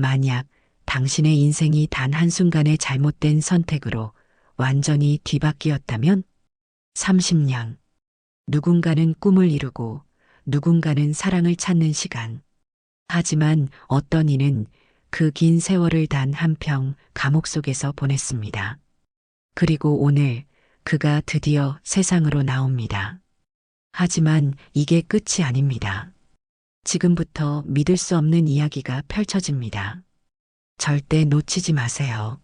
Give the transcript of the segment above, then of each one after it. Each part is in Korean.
만약 당신의 인생이 단 한순간의 잘못된 선택으로 완전히 뒤바뀌었다면 30년. 누군가는 꿈을 이루고 누군가는 사랑을 찾는 시간. 하지만 어떤 이는 그 긴 세월을 단 한 평 감옥 속에서 보냈습니다. 그리고 오늘 그가 드디어 세상으로 나옵니다. 하지만 이게 끝이 아닙니다. 지금부터 믿을 수 없는 이야기가 펼쳐집니다. 절대 놓치지 마세요.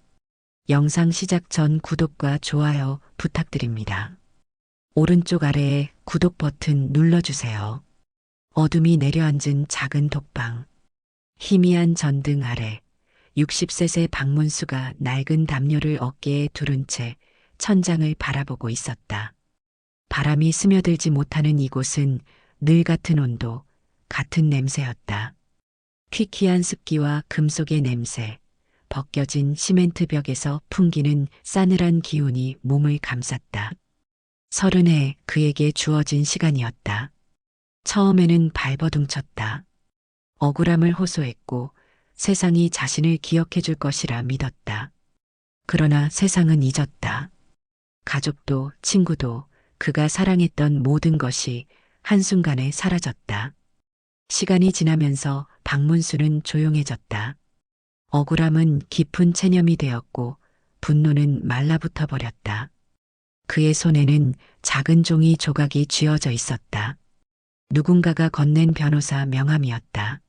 영상 시작 전 구독과 좋아요 부탁드립니다. 오른쪽 아래에 구독 버튼 눌러주세요. 어둠이 내려앉은 작은 독방. 희미한 전등 아래 60셋의 박문수가 낡은 담요를 어깨에 두른 채 천장을 바라보고 있었다. 바람이 스며들지 못하는 이곳은 늘 같은 온도, 같은 냄새였다. 퀴퀴한 습기와 금속의 냄새, 벗겨진 시멘트 벽에서 풍기는 싸늘한 기운이 몸을 감쌌다. 30해 그에게 주어진 시간이었다. 처음에는 발버둥쳤다. 억울함을 호소했고 세상이 자신을 기억해 줄 것이라 믿었다. 그러나 세상은 잊었다. 가족도 친구도 그가 사랑했던 모든 것이 한순간에 사라졌다. 시간이 지나면서 박문수는 조용해졌다. 억울함은 깊은 체념이 되었고 분노는 말라붙어 버렸다. 그의 손에는 작은 종이 조각이 쥐어져 있었다. 누군가가 건넨 변호사 명함이었다.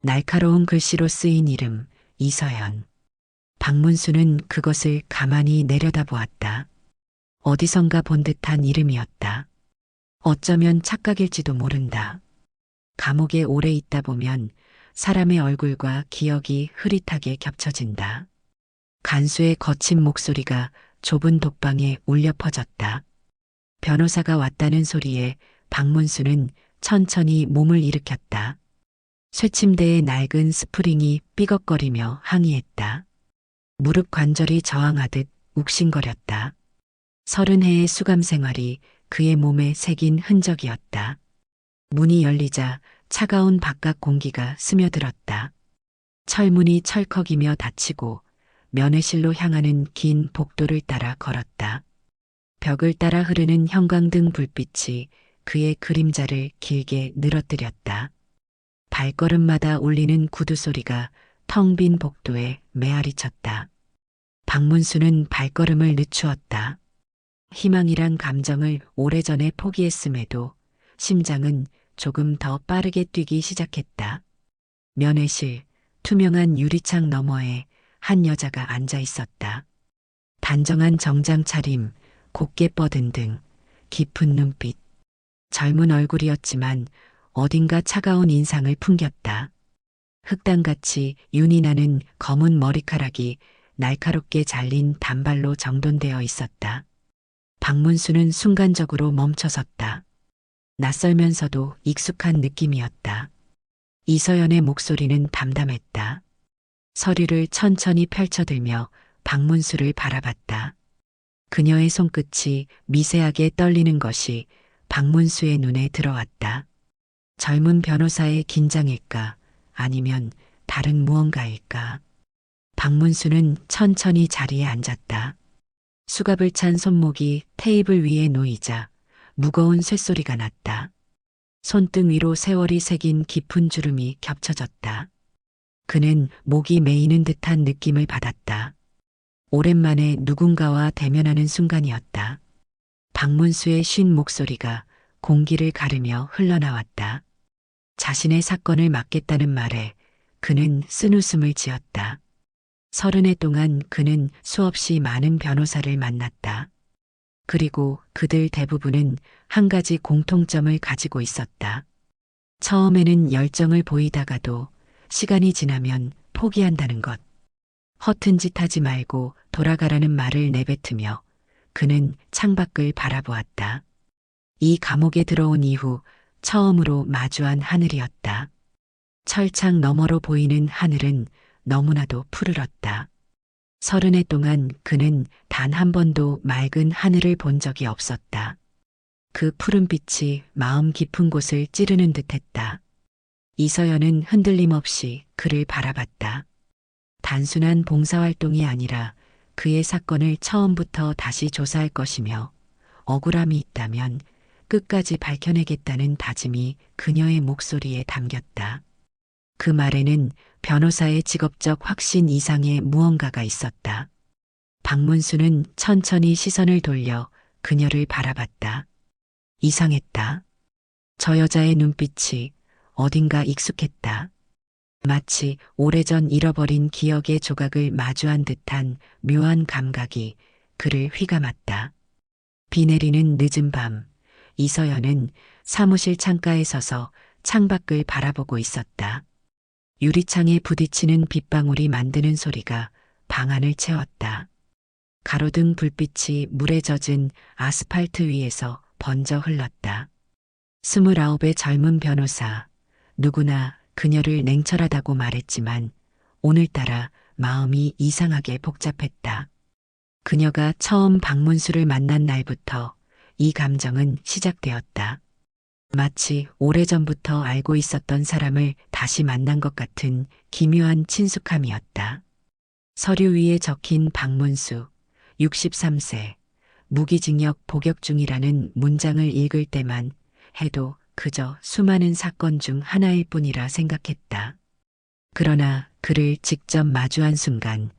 날카로운 글씨로 쓰인 이름 이서연. 박문수는 그것을 가만히 내려다보았다. 어디선가 본 듯한 이름이었다. 어쩌면 착각일지도 모른다. 감옥에 오래 있다 보면 사람의 얼굴과 기억이 흐릿하게 겹쳐진다. 간수의 거친 목소리가 좁은 독방에 울려 퍼졌다. 변호사가 왔다는 소리에 박문수는 천천히 몸을 일으켰다. 쇠침대의 낡은 스프링이 삐걱거리며 항의했다. 무릎 관절이 저항하듯 욱신거렸다. 30해의 수감 생활이 그의 몸에 새긴 흔적이었다. 문이 열리자 차가운 바깥 공기가 스며들었다. 철문이 철컥이며 닫히고 면회실로 향하는 긴 복도를 따라 걸었다. 벽을 따라 흐르는 형광등 불빛이 그의 그림자를 길게 늘어뜨렸다. 발걸음마다 울리는 구두 소리가 텅 빈 복도에 메아리 쳤다. 박문수는 발걸음을 늦추었다. 희망이란 감정을 오래전에 포기했음에도 심장은 조금 더 빠르게 뛰기 시작했다. 면회실, 투명한 유리창 너머에 한 여자가 앉아 있었다. 단정한 정장 차림, 곱게 뻗은 등, 깊은 눈빛. 젊은 얼굴이었지만 어딘가 차가운 인상을 풍겼다. 흑당같이 윤이 나는 검은 머리카락이 날카롭게 잘린 단발로 정돈되어 있었다. 박문수는 순간적으로 멈춰섰다. 낯설면서도 익숙한 느낌이었다. 이서연의 목소리는 담담했다. 서류를 천천히 펼쳐들며 박문수를 바라봤다. 그녀의 손끝이 미세하게 떨리는 것이 박문수의 눈에 들어왔다. 젊은 변호사의 긴장일까 아니면 다른 무언가일까. 박문수는 천천히 자리에 앉았다. 수갑을 찬 손목이 테이블 위에 놓이자 무거운 쇳소리가 났다. 손등 위로 세월이 새긴 깊은 주름이 겹쳐졌다. 그는 목이 메이는 듯한 느낌을 받았다. 오랜만에 누군가와 대면하는 순간이었다. 박문수의 쉰 목소리가 공기를 가르며 흘러나왔다. 자신의 사건을 맡겠다는 말에 그는 쓴웃음을 지었다. 30해 동안 그는 수없이 많은 변호사를 만났다. 그리고 그들 대부분은 한 가지 공통점을 가지고 있었다. 처음에는 열정을 보이다가도 시간이 지나면 포기한다는 것. 허튼 짓 하지 말고 돌아가라는 말을 내뱉으며 그는 창밖을 바라보았다. 이 감옥에 들어온 이후 처음으로 마주한 하늘이었다. 철창 너머로 보이는 하늘은 너무나도 푸르렀다. 30해 동안 그는 단 한 번도 맑은 하늘을 본 적이 없었다. 그 푸른 빛이 마음 깊은 곳을 찌르는 듯했다. 이서연은 흔들림 없이 그를 바라봤다. 단순한 봉사활동이 아니라 그의 사건을 처음부터 다시 조사할 것이며 억울함이 있다면 끝까지 밝혀내겠다는 다짐이 그녀의 목소리에 담겼다. 그 말에는 변호사의 직업적 확신 이상의 무언가가 있었다. 박문수는 천천히 시선을 돌려 그녀를 바라봤다. 이상했다. 저 여자의 눈빛이 어딘가 익숙했다. 마치 오래전 잃어버린 기억의 조각을 마주한 듯한 묘한 감각이 그를 휘감았다. 비 내리는 늦은 밤, 이서연은 사무실 창가에 서서 창밖을 바라보고 있었다. 유리창에 부딪히는 빗방울이 만드는 소리가 방 안을 채웠다. 가로등 불빛이 물에 젖은 아스팔트 위에서 번져 흘렀다. 29의 젊은 변호사, 누구나 그녀를 냉철하다고 말했지만 오늘따라 마음이 이상하게 복잡했다. 그녀가 처음 박문수를 만난 날부터 이 감정은 시작되었다. 마치 오래전부터 알고 있었던 사람을 다시 만난 것 같은 기묘한 친숙함이었다. 서류 위에 적힌 박문수, 63세, 무기징역 복역 중이라는 문장을 읽을 때만 해도 그저 수많은 사건 중 하나일 뿐이라 생각했다. 그러나 그를 직접 마주한 순간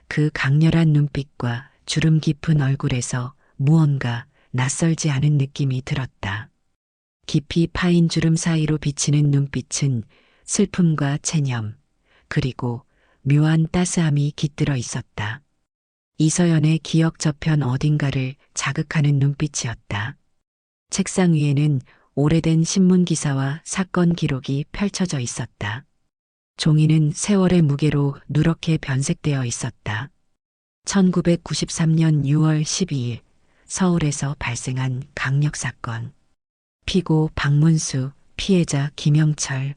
그 강렬한 눈빛과 주름 깊은 얼굴에서 무언가 낯설지 않은 느낌이 들었다. 깊이 파인 주름 사이로 비치는 눈빛은 슬픔과 체념, 그리고 묘한 따스함이 깃들어 있었다. 이서연의 기억 저편 어딘가를 자극하는 눈빛이었다. 책상 위에는 오래된 신문 기사와 사건 기록이 펼쳐져 있었다. 종이는 세월의 무게로 누렇게 변색되어 있었다. 1993년 6월 12일 서울에서 발생한 강력사건. 피고 박문수, 피해자 김영철.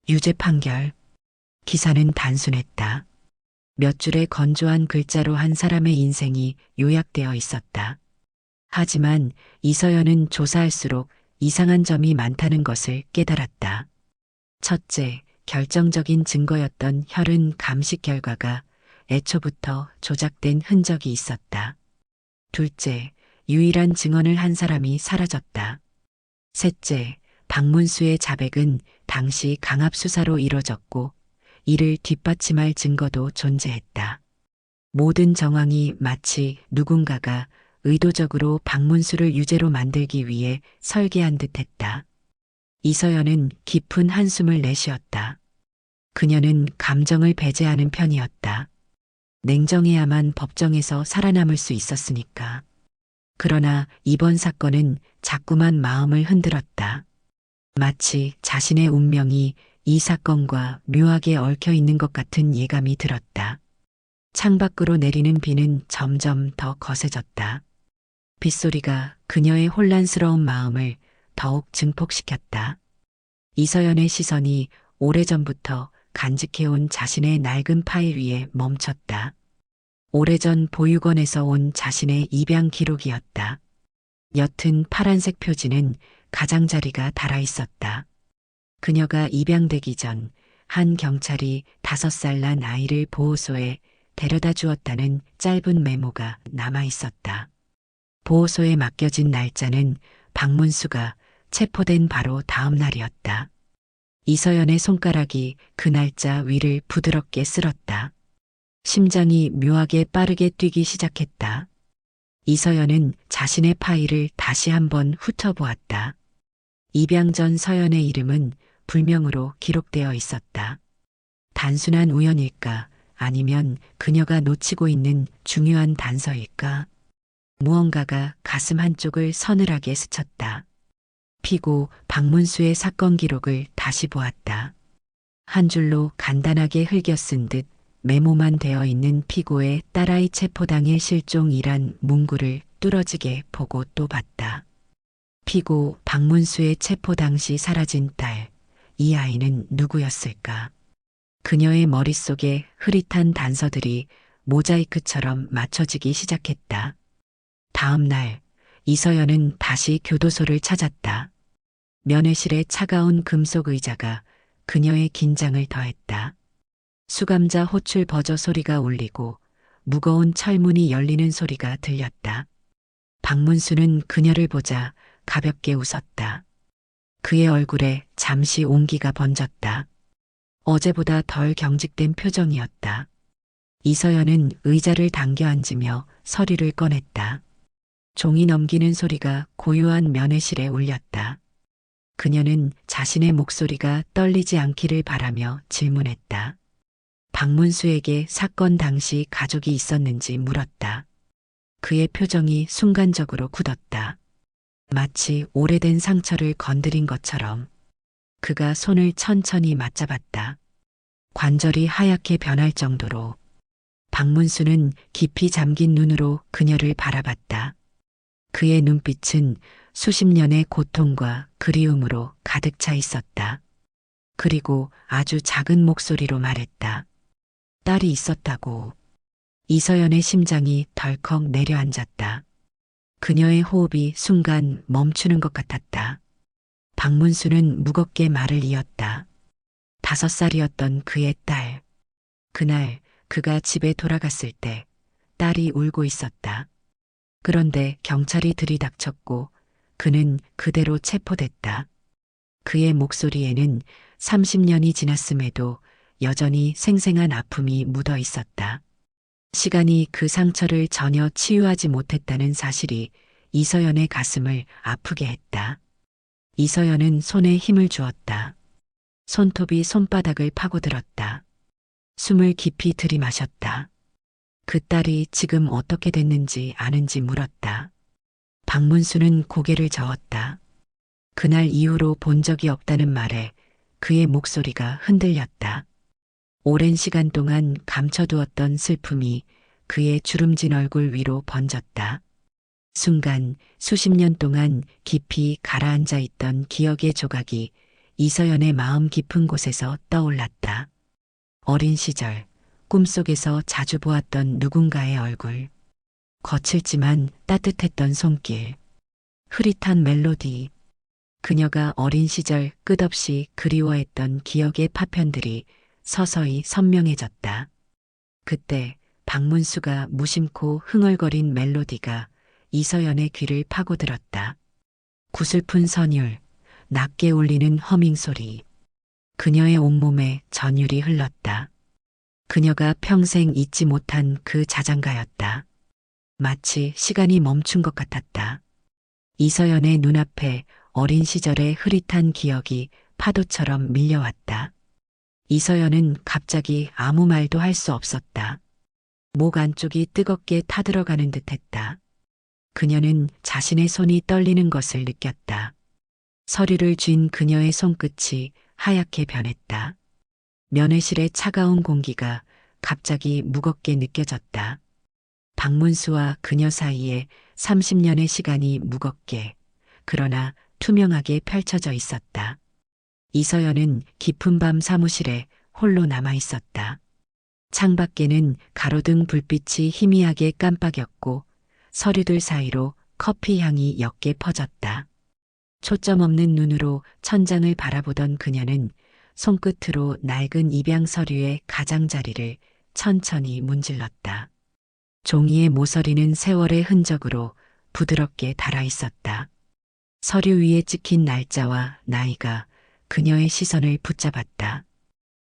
유죄 판결. 기사는 단순했다. 몇 줄의 건조한 글자로 한 사람의 인생이 요약되어 있었다. 하지만 이서연은 조사할수록 이상한 점이 많다는 것을 깨달았다. 첫째, 결정적인 증거였던 혈흔 감식 결과가 애초부터 조작된 흔적이 있었다. 둘째, 유일한 증언을 한 사람이 사라졌다. 셋째, 박문수의 자백은 당시 강압수사로 이뤄졌고 이를 뒷받침할 증거도 존재했다. 모든 정황이 마치 누군가가 의도적으로 박문수를 유죄로 만들기 위해 설계한 듯했다. 이서연은 깊은 한숨을 내쉬었다. 그녀는 감정을 배제하는 편이었다. 냉정해야만 법정에서 살아남을 수 있었으니까. 그러나 이번 사건은 자꾸만 마음을 흔들었다. 마치 자신의 운명이 이 사건과 묘하게 얽혀 있는 것 같은 예감이 들었다. 창밖으로 내리는 비는 점점 더 거세졌다. 빗소리가 그녀의 혼란스러운 마음을 더욱 증폭시켰다. 이서연의 시선이 오래전부터 간직해온 자신의 낡은 파일 위에 멈췄다. 오래전 보육원에서 온 자신의 입양 기록이었다. 옅은 파란색 표지는 가장자리가 달아 있었다. 그녀가 입양되기 전 한 경찰이 5살 난 아이를 보호소에 데려다 주었다는 짧은 메모가 남아 있었다. 보호소에 맡겨진 날짜는 박문수가 체포된 바로 다음 날이었다. 이서연의 손가락이 그 날짜 위를 부드럽게 쓸었다. 심장이 묘하게 빠르게 뛰기 시작했다. 이서연은 자신의 파일을 다시 한번 훑어보았다. 입양 전 서연의 이름은 불명으로 기록되어 있었다. 단순한 우연일까? 아니면 그녀가 놓치고 있는 중요한 단서일까? 무언가가 가슴 한쪽을 서늘하게 스쳤다. 피고 박문수의 사건 기록을 다시 보았다. 한 줄로 간단하게 흘겨 쓴 듯 메모만 되어 있는 피고의 딸아이 체포당일 실종이란 문구를 뚫어지게 보고 또 봤다. 피고 박문수의 체포 당시 사라진 딸, 이 아이는 누구였을까? 그녀의 머릿속에 흐릿한 단서들이 모자이크처럼 맞춰지기 시작했다. 다음 날 이서연은 다시 교도소를 찾았다. 면회실의 차가운 금속 의자가 그녀의 긴장을 더했다. 수감자 호출 버저 소리가 울리고 무거운 철문이 열리는 소리가 들렸다. 박문수는 그녀를 보자 가볍게 웃었다. 그의 얼굴에 잠시 온기가 번졌다. 어제보다 덜 경직된 표정이었다. 이서연은 의자를 당겨 앉으며 서류를 꺼냈다. 종이 넘기는 소리가 고요한 면회실에 울렸다. 그녀는 자신의 목소리가 떨리지 않기를 바라며 질문했다. 박문수에게 사건 당시 가족이 있었는지 물었다. 그의 표정이 순간적으로 굳었다. 마치 오래된 상처를 건드린 것처럼 그가 손을 천천히 맞잡았다. 관절이 하얗게 변할 정도로. 박문수는 깊이 잠긴 눈으로 그녀를 바라봤다. 그의 눈빛은 수십 년의 고통과 그리움으로 가득 차 있었다. 그리고 아주 작은 목소리로 말했다. 딸이 있었다고. 이서연의 심장이 덜컥 내려앉았다. 그녀의 호흡이 순간 멈추는 것 같았다. 박문수는 무겁게 말을 이었다. 5살이었던 그의 딸. 그날 그가 집에 돌아갔을 때 딸이 울고 있었다. 그런데 경찰이 들이닥쳤고 그는 그대로 체포됐다. 그의 목소리에는 30년이 지났음에도 여전히 생생한 아픔이 묻어 있었다. 시간이 그 상처를 전혀 치유하지 못했다는 사실이 이서연의 가슴을 아프게 했다. 이서연은 손에 힘을 주었다. 손톱이 손바닥을 파고들었다. 숨을 깊이 들이마셨다. 그 딸이 지금 어떻게 됐는지 아는지 물었다. 박문수는 고개를 저었다. 그날 이후로 본 적이 없다는 말에 그의 목소리가 흔들렸다. 오랜 시간 동안 감춰두었던 슬픔이 그의 주름진 얼굴 위로 번졌다. 순간 수십 년 동안 깊이 가라앉아 있던 기억의 조각이 이서연의 마음 깊은 곳에서 떠올랐다. 어린 시절 꿈속에서 자주 보았던 누군가의 얼굴. 거칠지만 따뜻했던 손길. 흐릿한 멜로디. 그녀가 어린 시절 끝없이 그리워했던 기억의 파편들이 서서히 선명해졌다. 그때 박문수가 무심코 흥얼거린 멜로디가 이서연의 귀를 파고들었다. 구슬픈 선율, 낮게 울리는 허밍 소리. 그녀의 온몸에 전율이 흘렀다. 그녀가 평생 잊지 못한 그 자장가였다. 마치 시간이 멈춘 것 같았다. 이서연의 눈앞에 어린 시절의 흐릿한 기억이 파도처럼 밀려왔다. 이서연은 갑자기 아무 말도 할 수 없었다. 목 안쪽이 뜨겁게 타들어가는 듯했다. 그녀는 자신의 손이 떨리는 것을 느꼈다. 서류를 쥔 그녀의 손끝이 하얗게 변했다. 면회실의 차가운 공기가 갑자기 무겁게 느껴졌다. 박문수와 그녀 사이에 30년의 시간이 무겁게, 그러나 투명하게 펼쳐져 있었다. 이서연은 깊은 밤 사무실에 홀로 남아 있었다. 창밖에는 가로등 불빛이 희미하게 깜빡였고 서류들 사이로 커피 향이 옅게 퍼졌다. 초점 없는 눈으로 천장을 바라보던 그녀는 손끝으로 낡은 입양 서류의 가장자리를 천천히 문질렀다. 종이의 모서리는 세월의 흔적으로 부드럽게 달아 있었다. 서류 위에 찍힌 날짜와 나이가 그녀의 시선을 붙잡았다.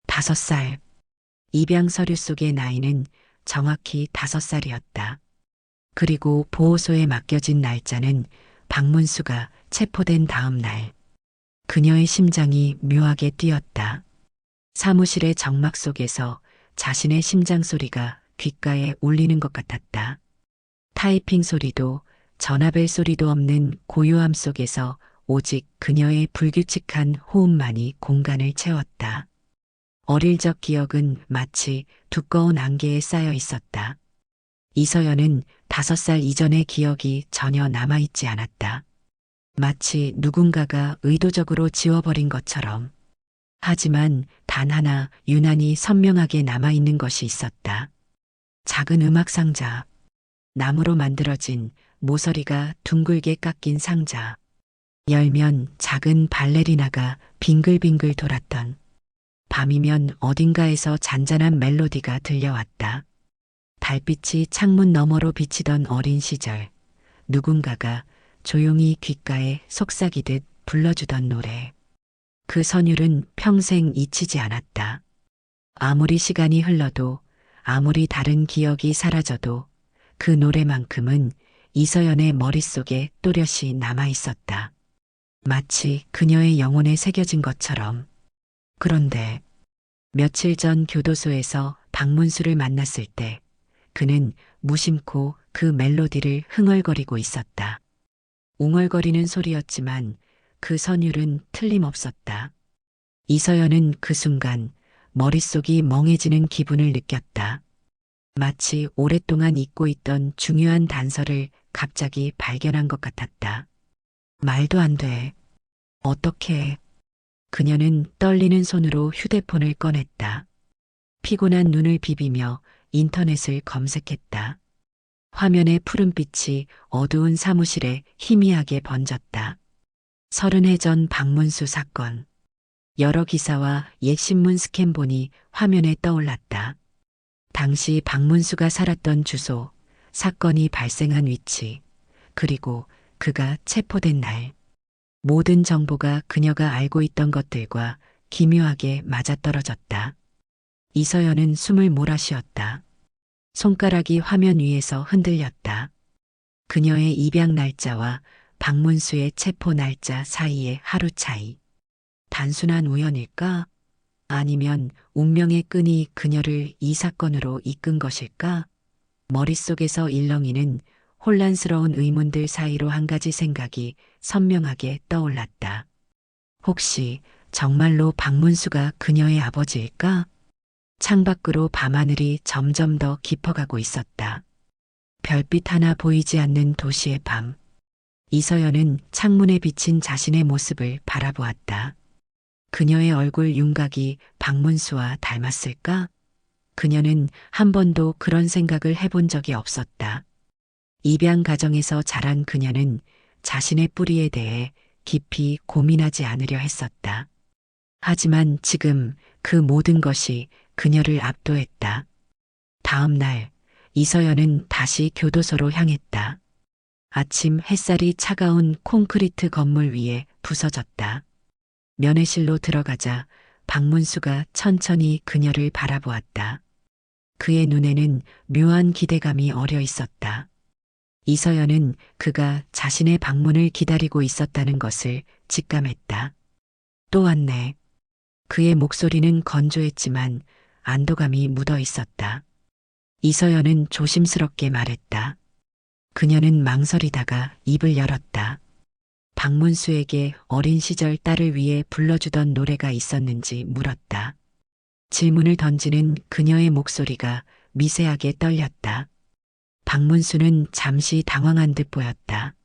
5살. 입양 서류 속의 나이는 정확히 5살이었다. 그리고 보호소에 맡겨진 날짜는 박문수가 체포된 다음 날. 그녀의 심장이 묘하게 뛰었다. 사무실의 정막 속에서 자신의 심장 소리가 귓가에 울리는 것 같았다. 타이핑 소리도 전화벨 소리도 없는 고요함 속에서 오직 그녀의 불규칙한 호흡만이 공간을 채웠다. 어릴 적 기억은 마치 두꺼운 안개에 쌓여 있었다. 이서연은 5살 이전의 기억이 전혀 남아있지 않았다. 마치 누군가가 의도적으로 지워버린 것처럼. 하지만 단 하나 유난히 선명하게 남아있는 것이 있었다. 작은 음악 상자. 나무로 만들어진 모서리가 둥글게 깎인 상자. 열면 작은 발레리나가 빙글빙글 돌았던 밤이면 어딘가에서 잔잔한 멜로디가 들려왔다. 달빛이 창문 너머로 비치던 어린 시절, 누군가가 조용히 귓가에 속삭이듯 불러주던 노래. 그 선율은 평생 잊히지 않았다. 아무리 시간이 흘러도, 아무리 다른 기억이 사라져도 그 노래만큼은 이서연의 머릿속에 또렷이 남아 있었다. 마치 그녀의 영혼에 새겨진 것처럼. 그런데 며칠 전 교도소에서 박문수를 만났을 때 그는 무심코 그 멜로디를 흥얼거리고 있었다. 웅얼거리는 소리였지만 그 선율은 틀림없었다. 이서연은 그 순간 머릿속이 멍해지는 기분을 느꼈다. 마치 오랫동안 잊고 있던 중요한 단서를 갑자기 발견한 것 같았다. 말도 안 돼. 어떻게? 그녀는 떨리는 손으로 휴대폰을 꺼냈다. 피곤한 눈을 비비며 인터넷을 검색했다. 화면의 푸른빛이 어두운 사무실에 희미하게 번졌다. 30해 전 박문수 사건. 여러 기사와 옛 신문 스캔본이 화면에 떠올랐다. 당시 박문수가 살았던 주소, 사건이 발생한 위치, 그리고 그가 체포된 날. 모든 정보가 그녀가 알고 있던 것들과 기묘하게 맞아떨어졌다. 이서연은 숨을 몰아쉬었다. 손가락이 화면 위에서 흔들렸다. 그녀의 입양 날짜와 박문수의 체포 날짜 사이의 하루 차이. 단순한 우연일까? 아니면 운명의 끈이 그녀를 이 사건으로 이끈 것일까? 머릿속에서 일렁이는 혼란스러운 의문들 사이로 한 가지 생각이 선명하게 떠올랐다. 혹시 정말로 박문수가 그녀의 아버지일까? 창밖으로 밤하늘이 점점 더 깊어가고 있었다. 별빛 하나 보이지 않는 도시의 밤. 이서연은 창문에 비친 자신의 모습을 바라보았다. 그녀의 얼굴 윤곽이 박문수와 닮았을까? 그녀는 한 번도 그런 생각을 해본 적이 없었다. 입양 가정에서 자란 그녀는 자신의 뿌리에 대해 깊이 고민하지 않으려 했었다. 하지만 지금 그 모든 것이 그녀를 압도했다. 다음 날, 이서연은 다시 교도소로 향했다. 아침 햇살이 차가운 콘크리트 건물 위에 부서졌다. 면회실로 들어가자 박문수가 천천히 그녀를 바라보았다. 그의 눈에는 묘한 기대감이 어려 있었다. 이서연은 그가 자신의 방문을 기다리고 있었다는 것을 직감했다. 또 왔네. 그의 목소리는 건조했지만 안도감이 묻어 있었다. 이서연은 조심스럽게 말했다. 그녀는 망설이다가 입을 열었다. 박문수에게 어린 시절 딸을 위해 불러주던 노래가 있었는지 물었다. 질문을 던지는 그녀의 목소리가 미세하게 떨렸다. 박문수는 잠시 당황한 듯 보였다.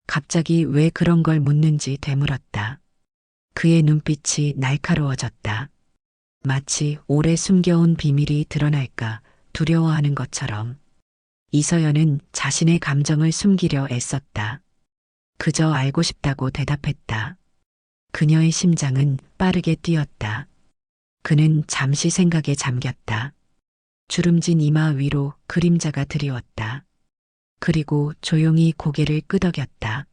갑자기 왜 그런 걸 묻는지 되물었다. 그의 눈빛이 날카로워졌다. 마치 오래 숨겨온 비밀이 드러날까 두려워하는 것처럼. 이서연은 자신의 감정을 숨기려 애썼다. 그저 알고 싶다고 대답했다. 그녀의 심장은 빠르게 뛰었다. 그는 잠시 생각에 잠겼다. 주름진 이마 위로 그림자가 드리웠다. 그리고 조용히 고개를 끄덕였다.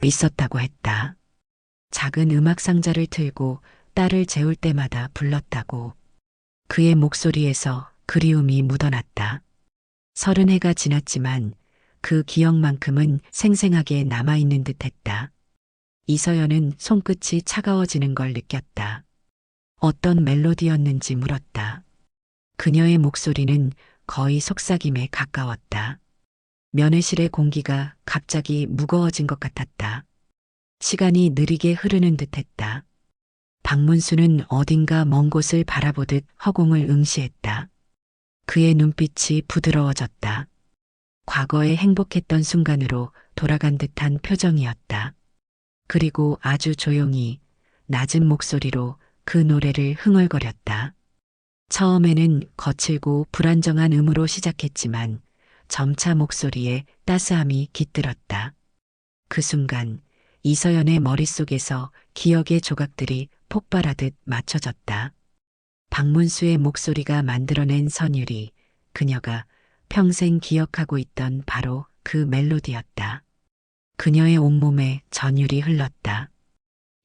있었다고 했다. 작은 음악 상자를 틀고 딸을 재울 때마다 불렀다고. 그의 목소리에서 그리움이 묻어났다. 30해가 지났지만 그 기억만큼은 생생하게 남아있는 듯했다. 이서연은 손끝이 차가워지는 걸 느꼈다. 어떤 멜로디였는지 물었다. 그녀의 목소리는 거의 속삭임에 가까웠다. 면회실의 공기가 갑자기 무거워진 것 같았다. 시간이 느리게 흐르는 듯했다. 박문수는 어딘가 먼 곳을 바라보듯 허공을 응시했다. 그의 눈빛이 부드러워졌다. 과거에 행복했던 순간으로 돌아간 듯한 표정이었다. 그리고 아주 조용히 낮은 목소리로 그 노래를 흥얼거렸다. 처음에는 거칠고 불안정한 음으로 시작했지만 점차 목소리에 따스함이 깃들었다. 그 순간 이서연의 머릿속에서 기억의 조각들이 폭발하듯 맞춰졌다. 박문수의 목소리가 만들어낸 선율이 그녀가 평생 기억하고 있던 바로 그 멜로디였다. 그녀의 온몸에 전율이 흘렀다.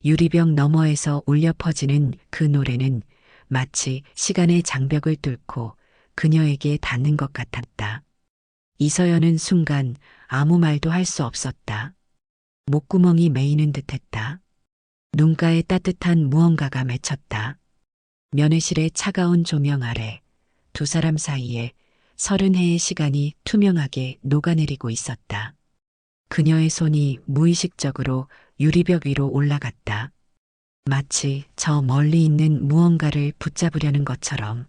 유리병 너머에서 울려 퍼지는 그 노래는 마치 시간의 장벽을 뚫고 그녀에게 닿는 것 같았다. 이서연은 순간 아무 말도 할 수 없었다. 목구멍이 메이는 듯했다. 눈가에 따뜻한 무언가가 맺혔다. 면회실의 차가운 조명 아래 두 사람 사이에 30해의 시간이 투명하게 녹아내리고 있었다. 그녀의 손이 무의식적으로 유리벽 위로 올라갔다. 마치 저 멀리 있는 무언가를 붙잡으려는 것처럼.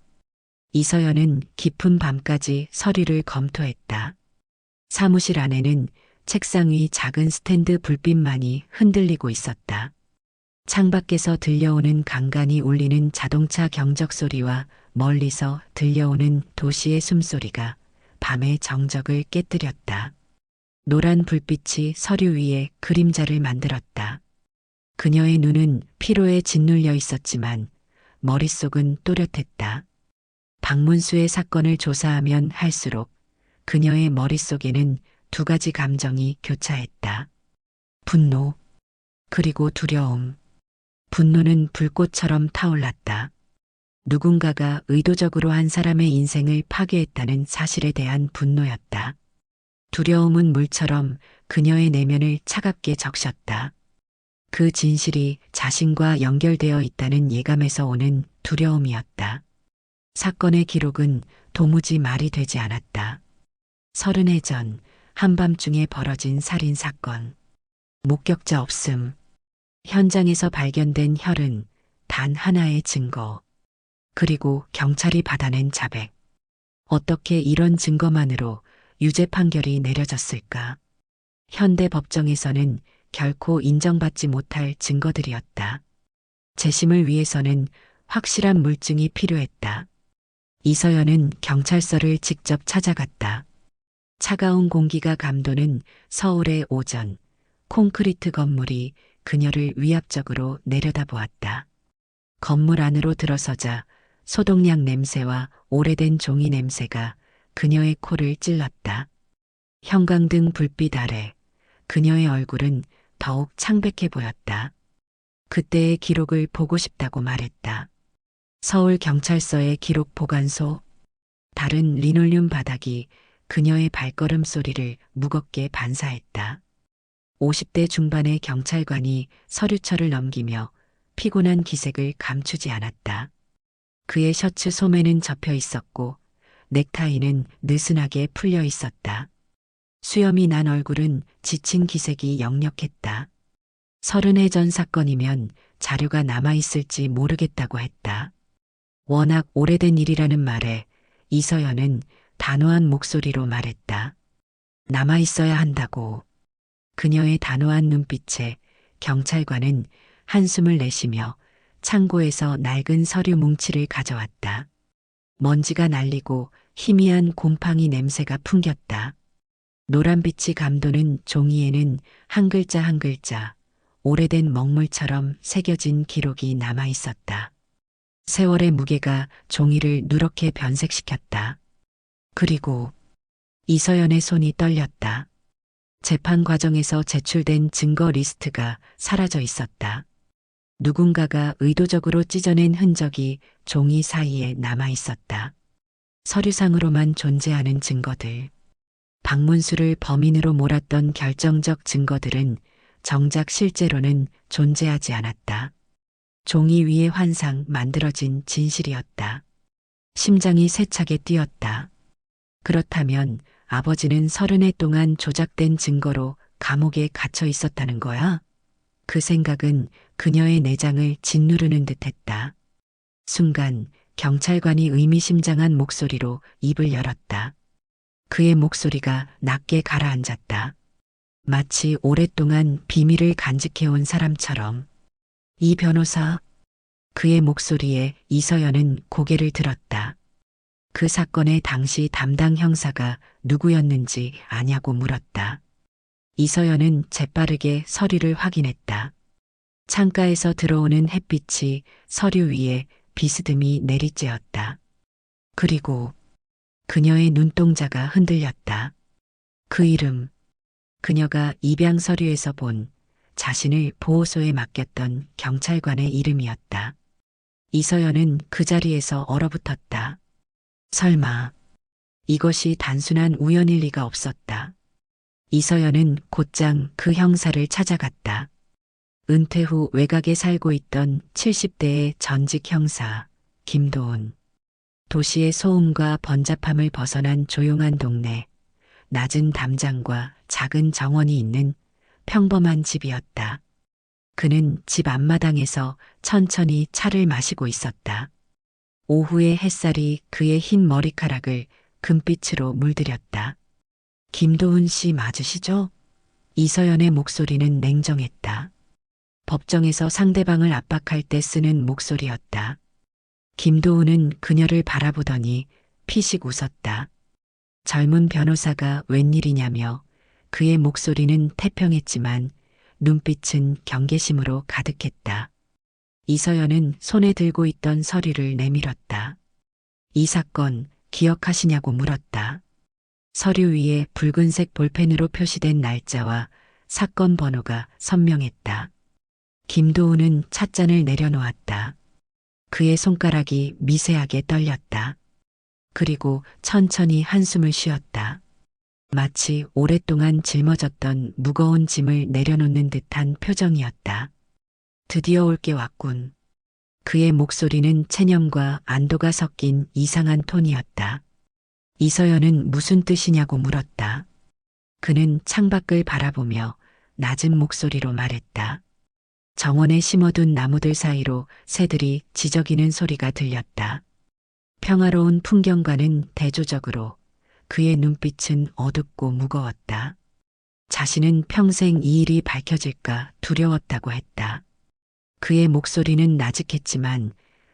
이서연은 깊은 밤까지 서류를 검토했다. 사무실 안에는 책상 위 작은 스탠드 불빛만이 흔들리고 있었다. 창밖에서 들려오는 간간이 울리는 자동차 경적 소리와 멀리서 들려오는 도시의 숨소리가 밤의 정적을 깨뜨렸다. 노란 불빛이 서류 위에 그림자를 만들었다. 그녀의 눈은 피로에 짓눌려 있었지만 머릿속은 또렷했다. 박문수의 사건을 조사하면 할수록 그녀의 머릿속에는 두 가지 감정이 교차했다. 분노, 그리고 두려움. 분노는 불꽃처럼 타올랐다. 누군가가 의도적으로 한 사람의 인생을 파괴했다는 사실에 대한 분노였다. 두려움은 물처럼 그녀의 내면을 차갑게 적셨다. 그 진실이 자신과 연결되어 있다는 예감에서 오는 두려움이었다. 사건의 기록은 도무지 말이 되지 않았다. 30해 전 한밤중에 벌어진 살인사건. 목격자 없음. 현장에서 발견된 혈은 단 하나의 증거. 그리고 경찰이 받아낸 자백. 어떻게 이런 증거만으로 유죄 판결이 내려졌을까? 현대 법정에서는 결코 인정받지 못할 증거들이었다. 재심을 위해서는 확실한 물증이 필요했다. 이서연은 경찰서를 직접 찾아갔다. 차가운 공기가 감도는 서울의 오전, 콘크리트 건물이 그녀를 위압적으로 내려다보았다. 건물 안으로 들어서자 소독약 냄새와 오래된 종이 냄새가 그녀의 코를 찔렀다. 형광등 불빛 아래 그녀의 얼굴은 더욱 창백해 보였다. 그때의 기록을 보고 싶다고 말했다. 서울경찰서의 기록 보관소. 다른 리놀륨 바닥이 그녀의 발걸음 소리를 무겁게 반사했다. 50대 중반의 경찰관이 서류철을 넘기며 피곤한 기색을 감추지 않았다. 그의 셔츠 소매는 접혀 있었고 넥타이는 느슨하게 풀려 있었다. 수염이 난 얼굴은 지친 기색이 역력했다. 30해 전 사건이면 자료가 남아있을지 모르겠다고 했다. 워낙 오래된 일이라는 말에 이서연은 단호한 목소리로 말했다. 남아있어야 한다고. 그녀의 단호한 눈빛에 경찰관은 한숨을 내쉬며 창고에서 낡은 서류 뭉치를 가져왔다. 먼지가 날리고 희미한 곰팡이 냄새가 풍겼다. 노란빛이 감도는 종이에는 한 글자 한 글자 오래된 먹물처럼 새겨진 기록이 남아 있었다. 세월의 무게가 종이를 누렇게 변색시켰다. 그리고 이서연의 손이 떨렸다. 재판 과정에서 제출된 증거 리스트가 사라져 있었다. 누군가가 의도적으로 찢어낸 흔적이 종이 사이에 남아 있었다. 서류상으로만 존재하는 증거들. 박문수를 범인으로 몰았던 결정적 증거들은 정작 실제로는 존재하지 않았다. 종이 위에 환상 만들어진 진실이었다. 심장이 세차게 뛰었다. 그렇다면 아버지는 30해 동안 조작된 증거로 감옥에 갇혀 있었다는 거야? 그 생각은 그녀의 내장을 짓누르는 듯했다. 순간 경찰관이 의미심장한 목소리로 입을 열었다. 그의 목소리가 낮게 가라앉았다. 마치 오랫동안 비밀을 간직해온 사람처럼. 이 변호사. 그의 목소리에 이서연은 고개를 들었다. 그 사건의 당시 담당 형사가 누구였는지 아냐고 물었다. 이서연은 재빠르게 서류를 확인했다. 창가에서 들어오는 햇빛이 서류 위에 비스듬히 내리쬐었다. 그리고 그녀의 눈동자가 흔들렸다. 그 이름, 그녀가 입양 서류에서 본 자신을 보호소에 맡겼던 경찰관의 이름이었다. 이서연은 그 자리에서 얼어붙었다. 설마 이것이 단순한 우연일 리가 없었다. 이서연은 곧장 그 형사를 찾아갔다. 은퇴 후 외곽에 살고 있던 70대의 전직 형사 김도훈. 도시의 소음과 번잡함을 벗어난 조용한 동네, 낮은 담장과 작은 정원이 있는 평범한 집이었다. 그는 집 앞마당에서 천천히 차를 마시고 있었다. 오후의 햇살이 그의 흰 머리카락을 금빛으로 물들였다. 김도훈 씨 맞으시죠? 이서연의 목소리는 냉정했다. 법정에서 상대방을 압박할 때 쓰는 목소리였다. 김도훈은 그녀를 바라보더니 피식 웃었다. 젊은 변호사가 웬일이냐며 그의 목소리는 태평했지만 눈빛은 경계심으로 가득했다. 이서연은 손에 들고 있던 서류를 내밀었다. 이 사건 기억하시냐고 물었다. 서류 위에 붉은색 볼펜으로 표시된 날짜와 사건 번호가 선명했다. 김도훈은 찻잔을 내려놓았다. 그의 손가락이 미세하게 떨렸다. 그리고 천천히 한숨을 쉬었다. 마치 오랫동안 짊어졌던 무거운 짐을 내려놓는 듯한 표정이었다. 드디어 올 게 왔군. 그의 목소리는 체념과 안도가 섞인 이상한 톤이었다. 이서연은 무슨 뜻이냐고 물었다. 그는 창밖을 바라보며 낮은 목소리로 말했다. 정원에 심어둔 나무들 사이로 새들이 지저귀는 소리가 들렸다. 평화로운 풍경과는 대조적으로 그의 눈빛은 어둡고 무거웠다. 자신은 평생 이 일이 밝혀질까 두려웠다고 했다. 그의 목소리는 나직했지만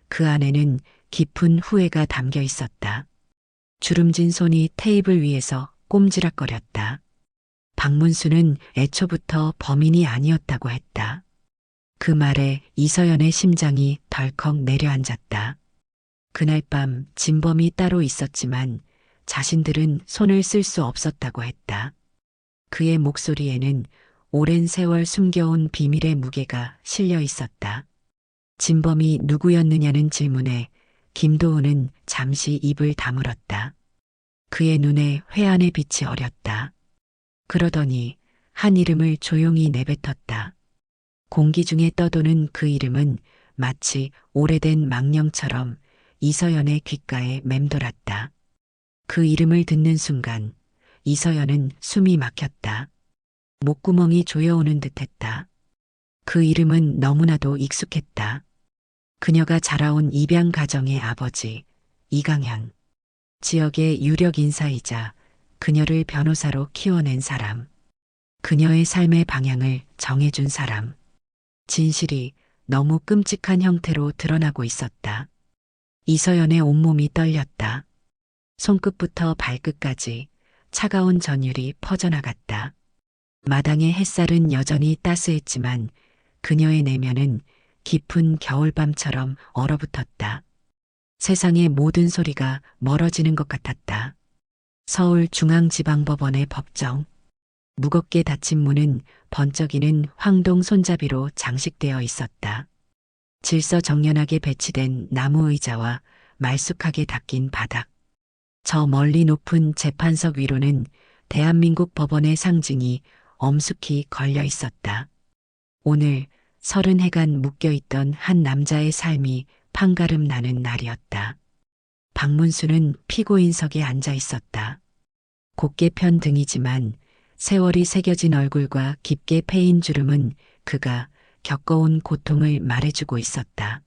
그 안에는 깊은 후회가 담겨 있었다. 주름진 손이 테이블 위에서 꼼지락거렸다. 박문수는 애초부터 범인이 아니었다고 했다. 그 말에 이서연의 심장이 덜컥 내려앉았다. 그날 밤 진범이 따로 있었지만 자신들은 손을 쓸 수 없었다고 했다. 그의 목소리에는 오랜 세월 숨겨온 비밀의 무게가 실려 있었다. 진범이 누구였느냐는 질문에 김도훈은 잠시 입을 다물었다. 그의 눈에 회한의 빛이 어렸다. 그러더니 한 이름을 조용히 내뱉었다. 공기 중에 떠도는 그 이름은 마치 오래된 망령처럼 이서연의 귓가에 맴돌았다. 그 이름을 듣는 순간 이서연은 숨이 막혔다. 목구멍이 조여오는 듯했다. 그 이름은 너무나도 익숙했다. 그녀가 자라온 입양 가정의 아버지 이강현. 지역의 유력 인사이자 그녀를 변호사로 키워낸 사람. 그녀의 삶의 방향을 정해준 사람. 진실이 너무 끔찍한 형태로 드러나고 있었다. 이서연의 온몸이 떨렸다. 손끝부터 발끝까지 차가운 전율이 퍼져나갔다. 마당의 햇살은 여전히 따스했지만 그녀의 내면은 깊은 겨울밤처럼 얼어붙었다. 세상의 모든 소리가 멀어지는 것 같았다. 서울중앙지방법원의 법정. 무겁게 닫힌 문은 번쩍이는 황동 손잡이로 장식되어 있었다. 질서정연하게 배치된 나무 의자와 말쑥하게 닦인 바닥. 저 멀리 높은 재판석 위로는 대한민국 법원의 상징이 엄숙히 걸려 있었다. 오늘 30해간 묶여있던 한 남자의 삶이 판가름 나는 날이었다. 박문수는 피고인석에 앉아 있었다. 곱게 편 등이지만 세월이 새겨진 얼굴과 깊게 패인 주름은 그가 겪어온 고통을 말해주고 있었다.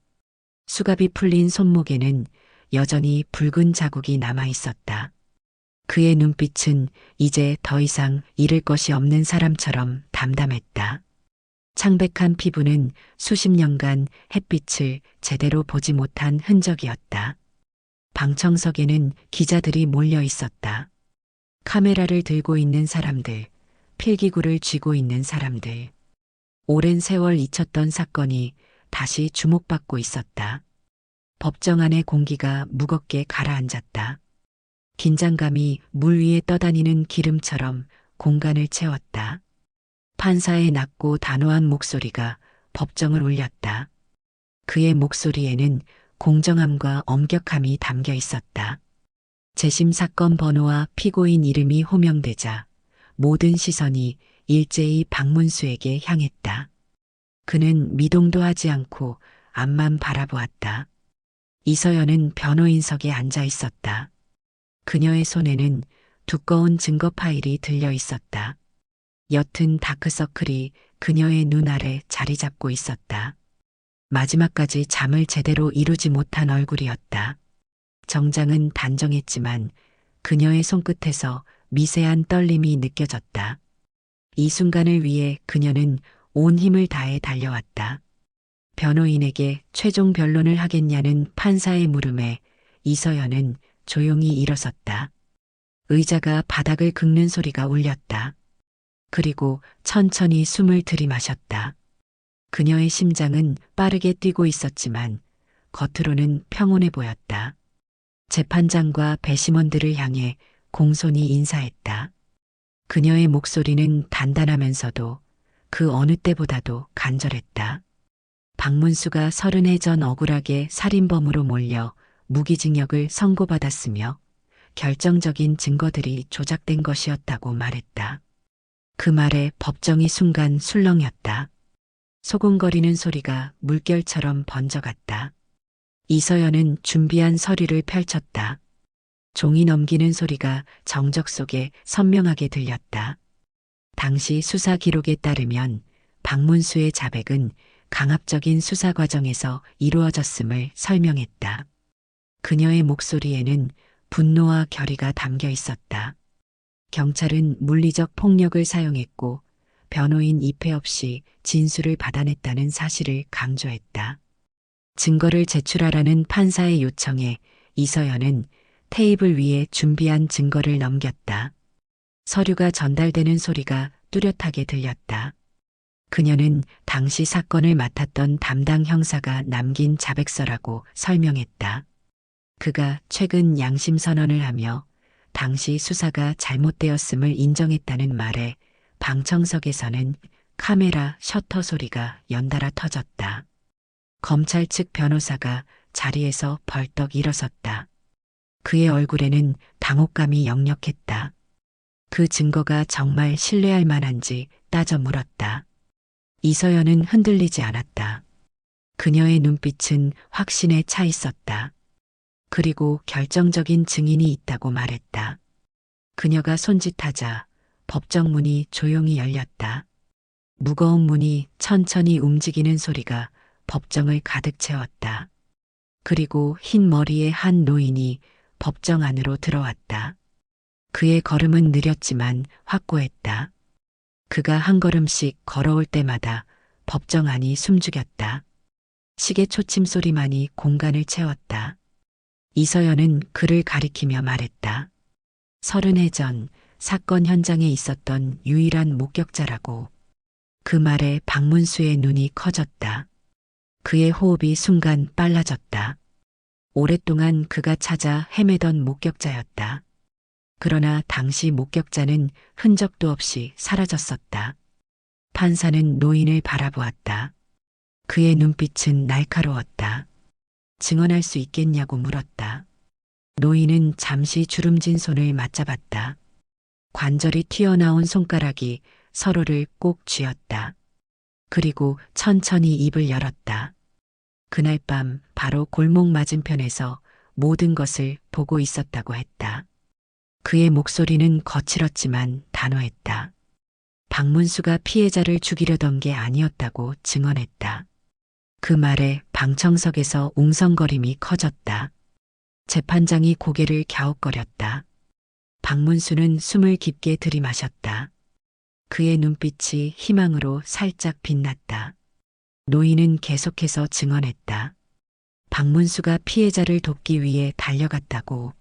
수갑이 풀린 손목에는 여전히 붉은 자국이 남아 있었다. 그의 눈빛은 이제 더 이상 잃을 것이 없는 사람처럼 담담했다. 창백한 피부는 수십 년간 햇빛을 제대로 보지 못한 흔적이었다. 방청석에는 기자들이 몰려 있었다. 카메라를 들고 있는 사람들, 필기구를 쥐고 있는 사람들. 오랜 세월 잊혔던 사건이 다시 주목받고 있었다. 법정 안의 공기가 무겁게 가라앉았다. 긴장감이 물 위에 떠다니는 기름처럼 공간을 채웠다. 판사의 낮고 단호한 목소리가 법정을 울렸다. 그의 목소리에는 공정함과 엄격함이 담겨 있었다. 재심 사건 번호와 피고인 이름이 호명되자 모든 시선이 일제히 박문수에게 향했다. 그는 미동도 하지 않고 앞만 바라보았다. 이서연은 변호인석에 앉아 있었다. 그녀의 손에는 두꺼운 증거 파일이 들려 있었다. 옅은 다크서클이 그녀의 눈 아래 자리 잡고 있었다. 마지막까지 잠을 제대로 이루지 못한 얼굴이었다. 정장은 단정했지만 그녀의 손끝에서 미세한 떨림이 느껴졌다. 이 순간을 위해 그녀는 온 힘을 다해 달려왔다. 변호인에게 최종 변론을 하겠냐는 판사의 물음에 이서연은 조용히 일어섰다. 의자가 바닥을 긁는 소리가 울렸다. 그리고 천천히 숨을 들이마셨다. 그녀의 심장은 빠르게 뛰고 있었지만 겉으로는 평온해 보였다. 재판장과 배심원들을 향해 공손히 인사했다. 그녀의 목소리는 단단하면서도 그 어느 때보다도 간절했다. 박문수가 30해 전 억울하게 살인범으로 몰려 무기징역을 선고받았으며 결정적인 증거들이 조작된 것이었다고 말했다. 그 말에 법정이 순간 술렁였다. 소곤거리는 소리가 물결처럼 번져갔다. 이서연은 준비한 서류를 펼쳤다. 종이 넘기는 소리가 정적 속에 선명하게 들렸다. 당시 수사 기록에 따르면 박문수의 자백은 강압적인 수사 과정에서 이루어졌음을 설명했다. 그녀의 목소리에는 분노와 결의가 담겨 있었다. 경찰은 물리적 폭력을 사용했고 변호인 입회 없이 진술을 받아냈다는 사실을 강조했다. 증거를 제출하라는 판사의 요청에 이서연은 테이블 위에 준비한 증거를 넘겼다. 서류가 전달되는 소리가 뚜렷하게 들렸다. 그녀는 당시 사건을 맡았던 담당 형사가 남긴 자백서라고 설명했다. 그가 최근 양심 선언을 하며 당시 수사가 잘못되었음을 인정했다는 말에 방청석에서는 카메라 셔터 소리가 연달아 터졌다. 검찰 측 변호사가 자리에서 벌떡 일어섰다. 그의 얼굴에는 당혹감이 역력했다. 그 증거가 정말 신뢰할 만한지 따져 물었다. 이서연은 흔들리지 않았다. 그녀의 눈빛은 확신에 차 있었다. 그리고 결정적인 증인이 있다고 말했다. 그녀가 손짓하자 법정 문이 조용히 열렸다. 무거운 문이 천천히 움직이는 소리가 법정을 가득 채웠다. 그리고 흰 머리의 한 노인이 법정 안으로 들어왔다. 그의 걸음은 느렸지만 확고했다. 그가 한 걸음씩 걸어올 때마다 법정 안이 숨죽였다. 시계 초침 소리만이 공간을 채웠다. 이서연은 그를 가리키며 말했다. 30해 전 사건 현장에 있었던 유일한 목격자라고. 그 말에 박문수의 눈이 커졌다. 그의 호흡이 순간 빨라졌다. 오랫동안 그가 찾아 헤매던 목격자였다. 그러나 당시 목격자는 흔적도 없이 사라졌었다. 판사는 노인을 바라보았다. 그의 눈빛은 날카로웠다. 증언할 수 있겠냐고 물었다. 노인은 잠시 주름진 손을 맞잡았다. 관절이 튀어나온 손가락이 서로를 꼭 쥐었다. 그리고 천천히 입을 열었다. 그날 밤 바로 골목 맞은편에서 모든 것을 보고 있었다고 했다. 그의 목소리는 거칠었지만 단호했다. 박문수가 피해자를 죽이려던 게 아니었다고 증언했다. 그 말에 방청석에서 웅성거림이 커졌다. 재판장이 고개를 갸웃거렸다. 박문수는 숨을 깊게 들이마셨다. 그의 눈빛이 희망으로 살짝 빛났다. 노인은 계속해서 증언했다. 박문수가 피해자를 돕기 위해 달려갔다고.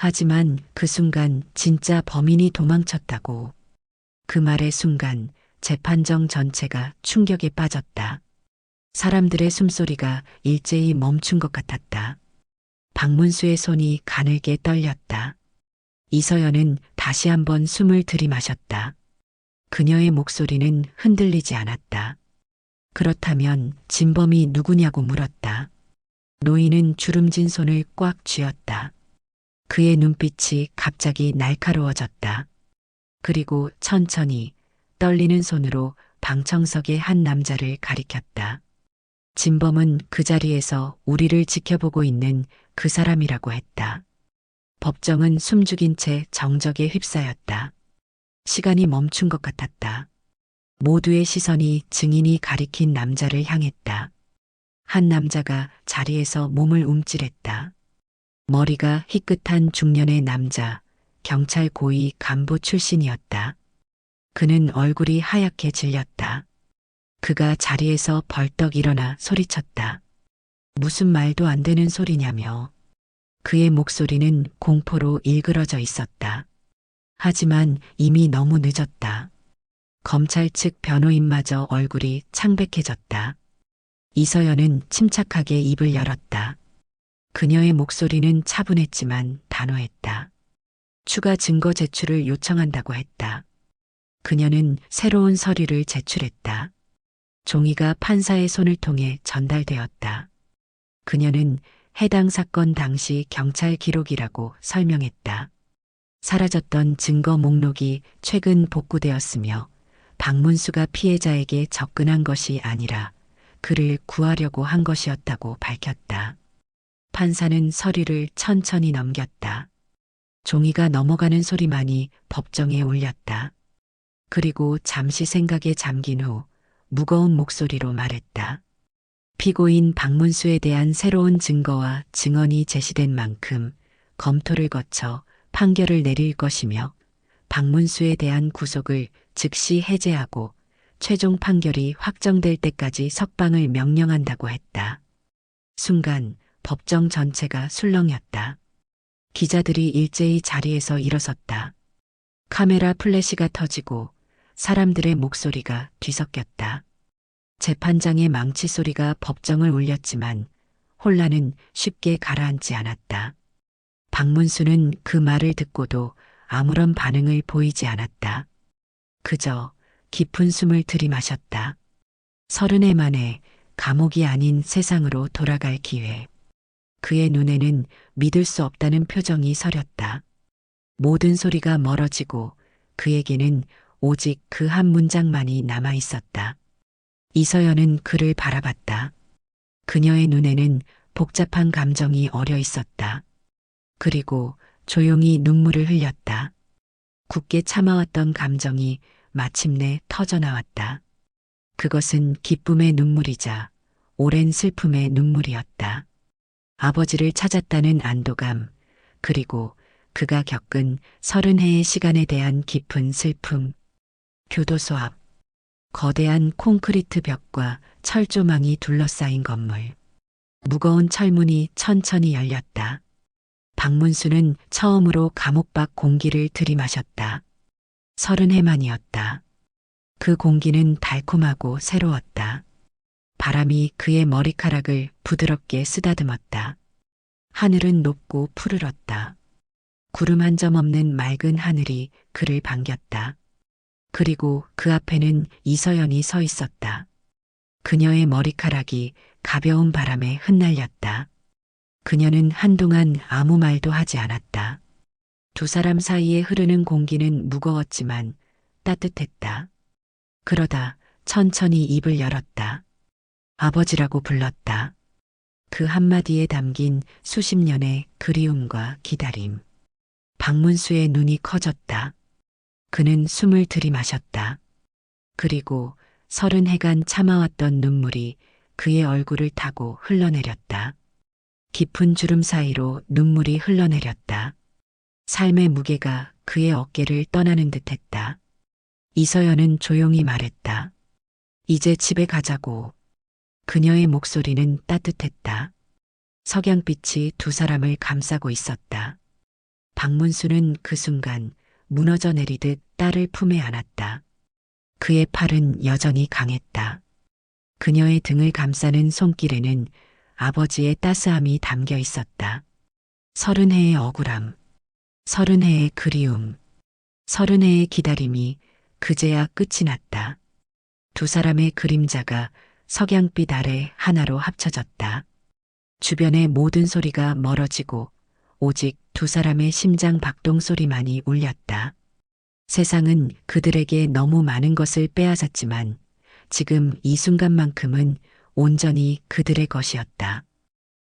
하지만 그 순간 진짜 범인이 도망쳤다고. 그 말의 순간 재판정 전체가 충격에 빠졌다. 사람들의 숨소리가 일제히 멈춘 것 같았다. 박문수의 손이 가늘게 떨렸다. 이서연은 다시 한번 숨을 들이마셨다. 그녀의 목소리는 흔들리지 않았다. 그렇다면 진범이 누구냐고 물었다. 노인은 주름진 손을 꽉 쥐었다. 그의 눈빛이 갑자기 날카로워졌다. 그리고 천천히 떨리는 손으로 방청석의 한 남자를 가리켰다. 진범은 그 자리에서 우리를 지켜보고 있는 그 사람이라고 했다. 법정은 숨죽인 채 정적에 휩싸였다. 시간이 멈춘 것 같았다. 모두의 시선이 증인이 가리킨 남자를 향했다. 한 남자가 자리에서 몸을 움찔했다. 머리가 희끗한 중년의 남자, 경찰 고위 간부 출신이었다. 그는 얼굴이 하얗게 질렸다. 그가 자리에서 벌떡 일어나 소리쳤다. 무슨 말도 안 되는 소리냐며. 그의 목소리는 공포로 일그러져 있었다. 하지만 이미 너무 늦었다. 검찰 측 변호인마저 얼굴이 창백해졌다. 이서연은 침착하게 입을 열었다. 그녀의 목소리는 차분했지만 단호했다. 추가 증거 제출을 요청한다고 했다. 그녀는 새로운 서류를 제출했다. 종이가 판사의 손을 통해 전달되었다. 그녀는 해당 사건 당시 경찰 기록이라고 설명했다. 사라졌던 증거 목록이 최근 복구되었으며 박문수가 피해자에게 접근한 것이 아니라 그를 구하려고 한 것이었다고 밝혔다. 판사는 서류를 천천히 넘겼다. 종이가 넘어가는 소리만이 법정에 울렸다. 그리고 잠시 생각에 잠긴 후 무거운 목소리로 말했다. 피고인 박문수에 대한 새로운 증거와 증언이 제시된 만큼 검토를 거쳐 판결을 내릴 것이며 박문수에 대한 구속을 즉시 해제하고 최종 판결이 확정될 때까지 석방을 명령한다고 했다. 순간 법정 전체가 술렁였다. 기자들이 일제히 자리에서 일어섰다. 카메라 플래시가 터지고 사람들의 목소리가 뒤섞였다. 재판장의 망치 소리가 법정을 울렸지만 혼란은 쉽게 가라앉지 않았다. 박문수는 그 말을 듣고도 아무런 반응을 보이지 않았다. 그저 깊은 숨을 들이마셨다. 30해 만에 감옥이 아닌 세상으로 돌아갈 기회. 그의 눈에는 믿을 수 없다는 표정이 서렸다. 모든 소리가 멀어지고 그에게는 오직 그 한 문장만이 남아 있었다. 이서연은 그를 바라봤다. 그녀의 눈에는 복잡한 감정이 어려 있었다. 그리고 조용히 눈물을 흘렸다. 굳게 참아왔던 감정이 마침내 터져나왔다. 그것은 기쁨의 눈물이자 오랜 슬픔의 눈물이었다. 아버지를 찾았다는 안도감, 그리고 그가 겪은 30해의 시간에 대한 깊은 슬픔. 교도소 앞, 거대한 콘크리트 벽과 철조망이 둘러싸인 건물. 무거운 철문이 천천히 열렸다. 박문수는 처음으로 감옥 밖 공기를 들이마셨다. 30해 만이었다. 그 공기는 달콤하고 새로웠다. 바람이 그의 머리카락을 부드럽게 쓰다듬었다. 하늘은 높고 푸르렀다. 구름 한 점 없는 맑은 하늘이 그를 반겼다. 그리고 그 앞에는 이서연이 서 있었다. 그녀의 머리카락이 가벼운 바람에 흩날렸다. 그녀는 한동안 아무 말도 하지 않았다. 두 사람 사이에 흐르는 공기는 무거웠지만 따뜻했다. 그러다 천천히 입을 열었다. 아버지라고 불렀다. 그 한마디에 담긴 수십 년의 그리움과 기다림. 박문수의 눈이 커졌다. 그는 숨을 들이마셨다. 그리고 30해간 참아왔던 눈물이 그의 얼굴을 타고 흘러내렸다. 깊은 주름 사이로 눈물이 흘러내렸다. 삶의 무게가 그의 어깨를 떠나는 듯했다. 이서연은 조용히 말했다. 이제 집에 가자고. 그녀의 목소리는 따뜻했다. 석양빛이 두 사람을 감싸고 있었다. 박문수는 그 순간 무너져 내리듯 딸을 품에 안았다. 그의 팔은 여전히 강했다. 그녀의 등을 감싸는 손길에는 아버지의 따스함이 담겨 있었다. 30해의 억울함, 30해의 그리움, 30해의 기다림이 그제야 끝이 났다. 두 사람의 그림자가 석양빛 아래 하나로 합쳐졌다. 주변의 모든 소리가 멀어지고 오직 두 사람의 심장 박동 소리만이 울렸다. 세상은 그들에게 너무 많은 것을 빼앗았지만 지금 이 순간만큼은 온전히 그들의 것이었다.